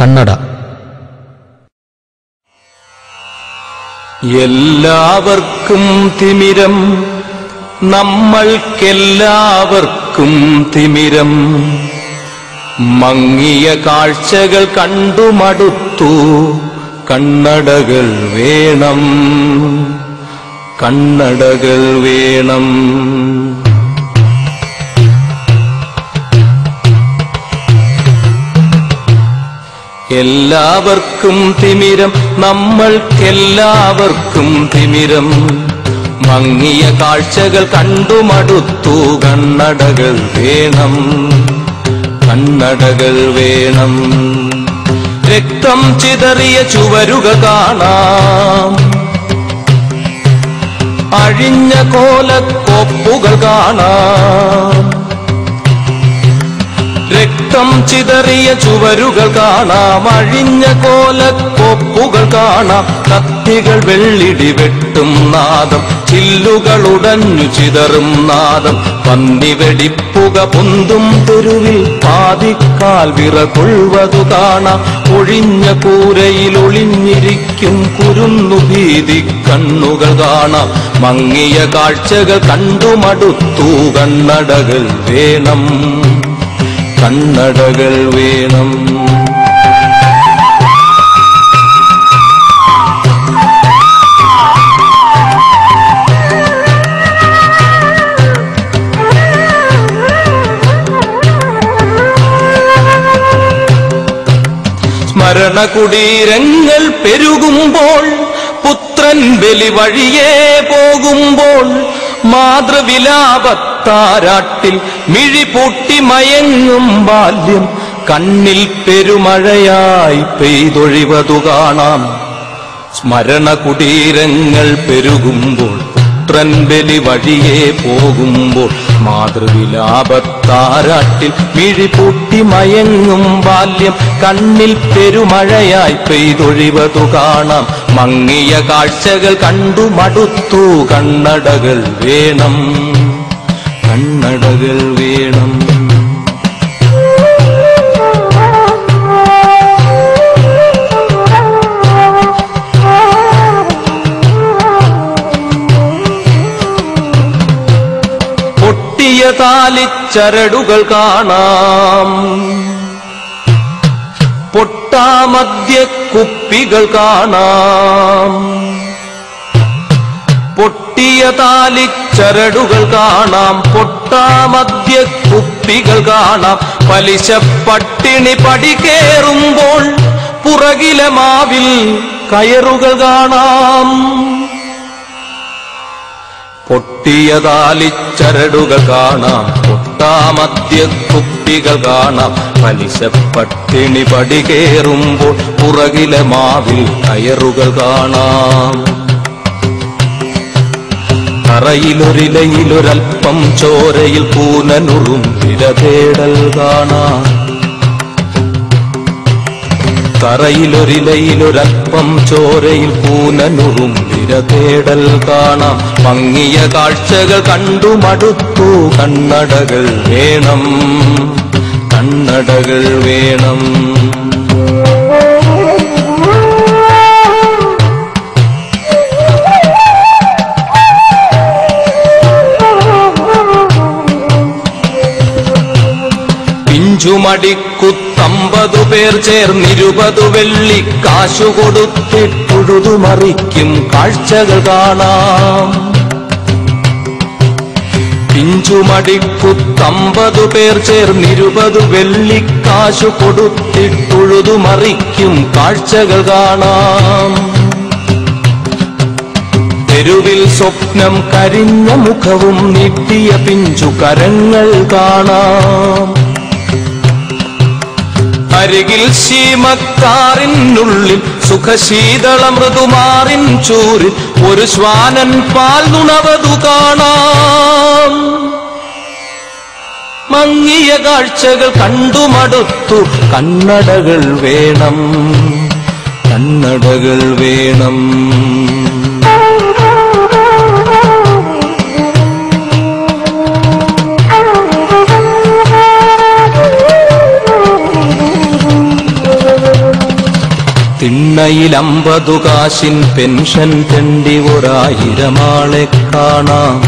കണ്ണട. എല്ലാവർക്കും തിമിരം, നമ്മൾക്കെല്ലാവർക്കും തിമിരം. മങ്ങിയ കാഴ്ചകൾ കണ്ടുമടുത്തു, കണ്ണടകൾ വേണം, കണ്ണടകൾ വേണം. എല്ലാവർക്കും തിമിരം, നമ്മൾക്കെല്ലാവർക്കും തിമിരം. മങ്ങിയ കാഴ്ചകൾ കണ്ടുമടുത്തു, കണ്ണടകൾ വേണം, കണ്ണടകൾ വേണം. രക്തം ചിതറിയ ചുവരുകൾ കാണാം, അഴിഞ്ഞ കോലക്കോപ്പുകൾ കാണാം. രക്തം ചിതറിയ ചുവരുകൾ കാണാം, അഴിഞ്ഞ കോലക്കോപ്പുകൾ കാണാം. കത്തികൾ വെള്ളിടി വെട്ടും നാദം, ചില്ലുകൾ ഉടഞ്ഞു ചിതറും നാദം. പന്നി വെടിപ്പുക പൊന്തും തെരുവിൽ പാതിക്കാൽ വിറകൊള്ളുവതു കാണാം. ഒഴിഞ്ഞ കൂരയിൽ ഒളിഞ്ഞിരിക്കും കുരുന്നു ഭീതി കണ്ണുകൾ കാണാം. മങ്ങിയ കാഴ്ചകൾ കണ്ടുമടുത്തു, കണ്ണടകൾ വേണം, കണ്ണടകൾ വേണം. സ്മരണകുടീരങ്ങൾ പെരുകുമ്പോൾ, പുത്രൻ ബലി വഴിയേ പോകുമ്പോൾ, മാതൃവിലാപത്താരാട്ടിൽ മിഴിപൂട്ടി മയങ്ങും ബാല്യം കണ്ണിൽ പെരുമഴയായി പെയ്തൊഴിവതു കാണാം. സ്മരണകുടീരങ്ങൾ പെരുകുമ്പോൾ, പുത്രൻ ബലി വഴിയേ പോകുമ്പോൾ, മാതൃവിലാപത്താരാട്ടിൽ മിഴിപൂട്ടി മയങ്ങും ബാല്യം കണ്ണിൽ പെരുമഴയായി പെയ്തൊഴിവതു കാണാം. മങ്ങിയ കാഴ്ചകൾ കണ്ടുമടുത്തു, കണ്ണടകൾ വേണം, കണ്ണടകൾ വേണം. പൊട്ടിയ താലിച്ചരടുകൾ കാണാം, പൊട്ടാമദ്യ കുപ്പികൾ കാണാം. പൊട്ടിയ താലിച്ചരടുകൾ കാണാം, പൊട്ടാമദ്യ കുപ്പികൾ കാണാം. പലിശ പട്ടിണി പടി കേറുമ്പോൾ, പുറകിലെ മാവിൽ കയറുകൾ കാണാം. പൊട്ടിയ താലിച്ചരടുകൾ കാണാം, പൊട്ടാമദ്യ കുപ്പികൾ കാണാം. പലിശ പട്ടിണി പടി കേറുമ്പോൾ, പുറകിലെ മാവിൽ കയറുകൾ കാണാം. തറയിലൊരിലയിലൊരൽപ്പം ചോരയിൽ പൂനനുറും വിരതേടൽ കാണാം. തറയിലൊരിലയിലൊരൽപ്പം ചോരയിൽ പൂനനുറും വിരതേടൽ കാണാം. മങ്ങിയ കാഴ്ചകൾ കണ്ടുമടുത്തു, കണ്ണടകൾ വേണം, കണ്ണടകൾ വേണം. പിഞ്ചുമടിക്കുത്തമ്പതു പേർ ചേർന്നിരുപതു വെള്ളിക്കാശു കൊടുത്തിട്ടുഴുതുമറിക്കും കാഴ്ചകൾ കാണാം. പിഞ്ചുമടിക്കുത്തമ്പതു പേർ ചേർന്നിരുപതു വെള്ളിക്കാശു കൊടുത്തിട്ടുഴുതുമറിക്കും കാഴ്ചകൾ കാണാം. തെരുവിൽ സ്വപ്നം കരിഞ്ഞ മുഖവും നീട്ടിയ പിഞ്ചു കരങ്ങൾ കാണാം. അരികിൽ ശീമക്കാറിനുള്ളിൽ സുഖശീതള മൃദുമാറിൻ ചൂരിൽ ഒരു ശ്വാനൻ പാൽ നുണവതു കാണാം. മങ്ങിയ കാഴ്ചകൾ കണ്ടുമടുത്തു, കണ്ണടകൾ വേണം, കണ്ണടകൾ വേണം. തിണ്ണയിൽ 50 കാശിൻ പെൻഷൻ തെണ്ടി 1000 ആളെ കാണാം.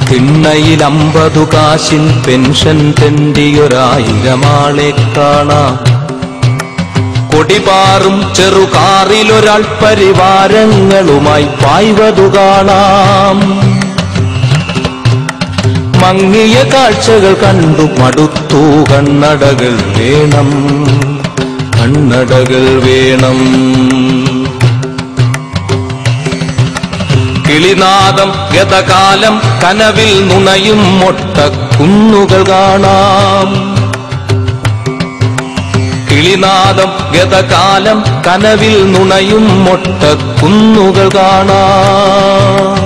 തിണ്ണയിൽ 50 കാശിൻ പെൻഷൻ തെണ്ടി 1000 ആളെ കാണാം. കൊടിപാറും ചെറുകാറിലൊരാൾ പരിവാരങ്ങളുമായി പായ്വതു കാണാം. മങ്ങിയ കാഴ്ചകൾ കണ്ടു മടുത്തു, കണ്ണടകൾ വേണം, കണ്ണടകൾ വേണം. കിളിനാദം ഗതകാലം കനവിൽ നുണയും മൊട്ടക്കുന്നുകൾ കാണാം. കിളിനാദം ഗതകാലം കനവിൽ നുണയും മൊട്ടക്കുന്നുകൾ കാണാം.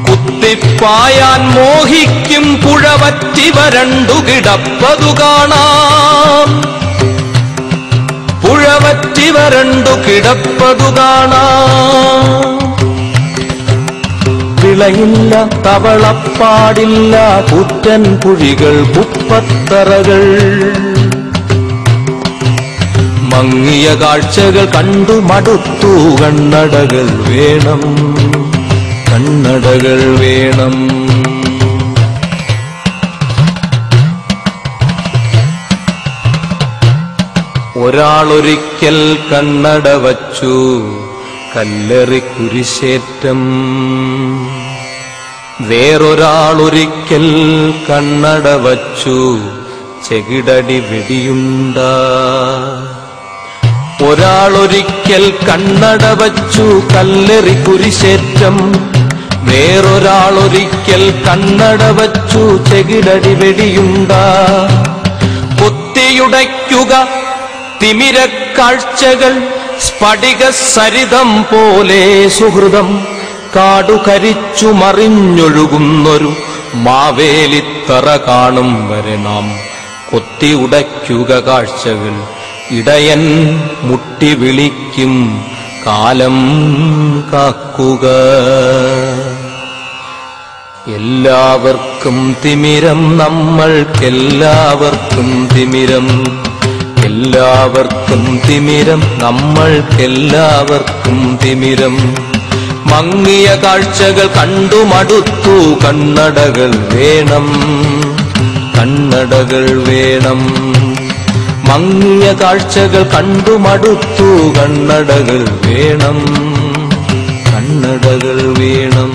കുത്തിപ്പായാൻ മോഹിക്കും പുഴവറ്റി വരണ്ടു കിടപ്പതു കാണാം. പുഴവറ്റി വരണ്ടു കിടപ്പതു കാണാം. വിളയില്ല തവളപ്പാടില്ല പുറ്റൻ കുഴികൾ കുപ്പത്തറകൾ. മങ്ങിയ കാഴ്ചകൾ കണ്ടു മടുത്തു, കണ്ണടകൾ വേണം, കണ്ണടകൾ വേണം. ഒരാളൊരിക്കൽ കണ്ണട വച്ചു, കല്ലെറി കുരിശേറ്റം. വേറൊരാളൊരിക്കൽ കണ്ണട വച്ചു, ചെകിടടി വെടിയുണ്ട. ഒരാളൊരിക്കൽ കണ്ണട വച്ചു, കല്ലെറി കുരിശേറ്റം. വേറൊരാളൊരിക്കൽ കണ്ണട വച്ചു, ചെകിടടി വെടിയുണ്ട. കൊത്തിയുടയ്ക്കുക തിമിരക്കാഴ്ചകൾ, സ്ഫടിക സരിതം പോലെ സുഹൃതം. കാടുകരിച്ചു മറിഞ്ഞൊഴുകുന്നൊരു മാവേലിത്തറ കാണും വരെ നാം കൊത്തി ഉടയ്ക്കുക കാഴ്ചകൾ. ഇടയൻ മുട്ടി വിളിക്കും കാലം കാക്കുക. എല്ലാവർക്കും തിമിരം, നമ്മൾക്കെല്ലാവർക്കും തിമിരം. എല്ലാവർക്കും തിമിരം, നമ്മൾക്കെല്ലാവർക്കും തിമിരം. മങ്ങിയ കാഴ്ചകൾ കണ്ടു മടുത്തു, കണ്ണടകൾ വേണം, കണ്ണടകൾ വേണം. മങ്ങിയ കാഴ്ചകൾ കണ്ടു മടുത്തു, കണ്ണടകൾ വേണം, കണ്ണടകൾ വേണം.